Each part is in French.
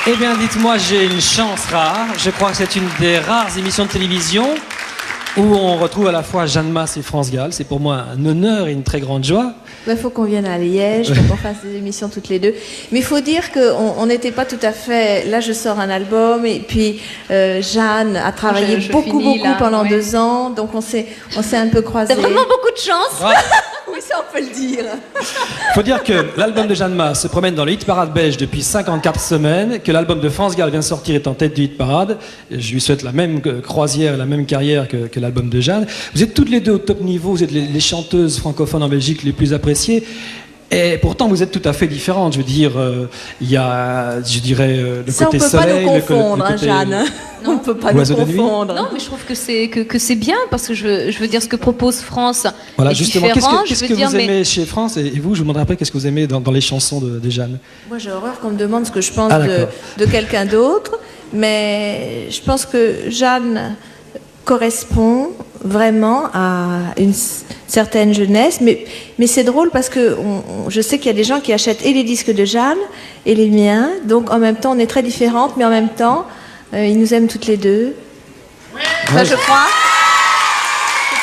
Eh bien, dites-moi, j'ai une chance rare. Je crois que c'est une des rares émissions de télévision où on retrouve à la fois Jeanne Mas et France Gall. C'est pour moi un honneur et une très grande joie. Il faut qu'on vienne à Liège, qu'on fasse des émissions toutes les deux. Mais il faut dire qu'on n'était pas tout à fait... Là, je sors un album et puis Jeanne a travaillé beaucoup pendant 2 ans. Donc on s'est un peu croisés. T'as vraiment beaucoup de chance. Ah. Oui, ça on peut le dire. Il faut dire que l'album de Jeanne Mas se promène dans le hit-parade belge depuis 54 semaines, que l'album de France Gall vient de sortir est en tête du hit-parade. Je lui souhaite la même croisière, la même carrière que l'album de Jeanne. Vous êtes toutes les deux au top niveau, vous êtes les chanteuses francophones en Belgique les plus appréciées. Et pourtant, vous êtes tout à fait différentes. Je veux dire, il y a, je dirais, le côté soleil, on ne peut pas nous confondre, le côté... Jeanne. On ne peut pas nous confondre. Non, mais je trouve que c'est bien parce que je veux dire ce que propose France. Voilà, est justement, différent, qu'est-ce que vous aimez chez France et vous, je vous demanderai après qu'est-ce que vous aimez dans les chansons de Jeanne. Moi, j'ai horreur qu'on me demande ce que je pense de quelqu'un d'autre, mais je pense que Jeanne correspond vraiment à une certaine jeunesse, mais c'est drôle parce que je sais qu'il y a des gens qui achètent et les disques de Jeanne et les miens, donc en même temps on est très différentes, mais en même temps ils nous aiment toutes les deux. Ouais. Ça, je crois. Je sais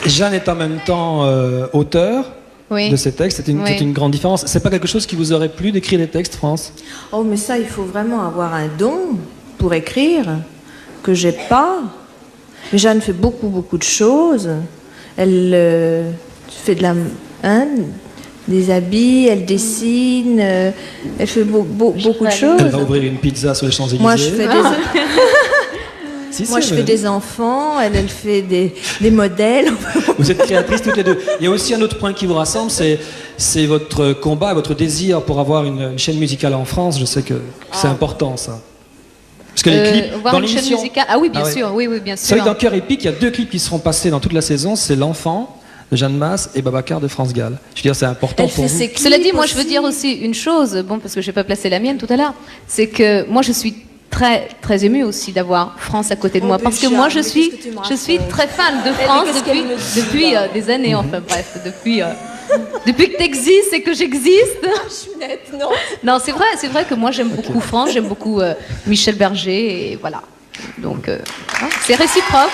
pas. Jeanne est en même temps auteur. Oui. De ces textes, c'est une grande différence. C'est pas quelque chose qui vous aurait plu d'écrire des textes, France? Oh, mais ça, il faut vraiment avoir un don pour écrire, que j'ai pas. Mais Jeanne fait beaucoup de choses. Elle fait des habits, elle dessine, elle fait beaucoup de choses. Elle va ouvrir une pizza sur les Champs-Élysées. Moi, je fais je fais des enfants, elle fait des modèles. Vous êtes créatrices toutes les deux. Il y a aussi un autre point qui vous rassemble, c'est votre combat, votre désir pour avoir une chaîne musicale en France. Je sais que c'est important, ça. Parce que les clips dans l'émission... Ah oui, bien sûr. Oui, bien sûr. Vous savez que dans Cœur Épique, il y a 2 clips qui seront passés dans toute la saison. C'est L'Enfant de Jeanne Mas et Babacar de France Gall. Je veux dire, c'est important pour vous. Cela dit, moi, je veux dire aussi une chose, parce que je n'ai pas placé la mienne tout à l'heure, c'est que moi, je suis très émue aussi d'avoir France à côté de moi, parce que moi je suis très fan de France depuis des années, enfin bref, depuis que tu existes et que j'existe. Non, c'est vrai que moi j'aime beaucoup France, j'aime beaucoup Michel Berger, et voilà. Donc c'est réciproque.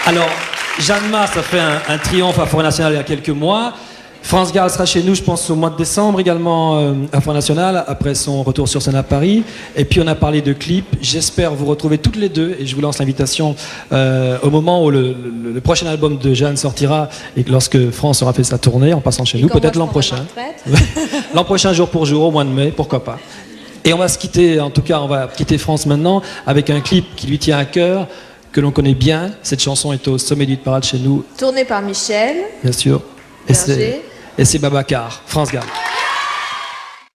Alors, Jeanne Mas a fait un triomphe à Forêt Nationale il y a quelques mois. France Gall sera chez nous, je pense, au mois de décembre également à Forêt Nationale, après son retour sur scène à Paris. Et puis on a parlé de clips. J'espère vous retrouver toutes les deux, et je vous lance l'invitation au moment où le prochain album de Jeanne sortira, et lorsque France aura fait sa tournée en passant chez nous, peut-être l'an prochain. L'an prochain, jour pour jour, au mois de mai, pourquoi pas. Et on va se quitter, en tout cas, on va quitter France maintenant avec un clip qui lui tient à cœur, que l'on connaît bien. Cette chanson est au sommet du hit-parade chez nous. Tournée par Michel. Bien sûr. Et c'est Babacar, France Gall.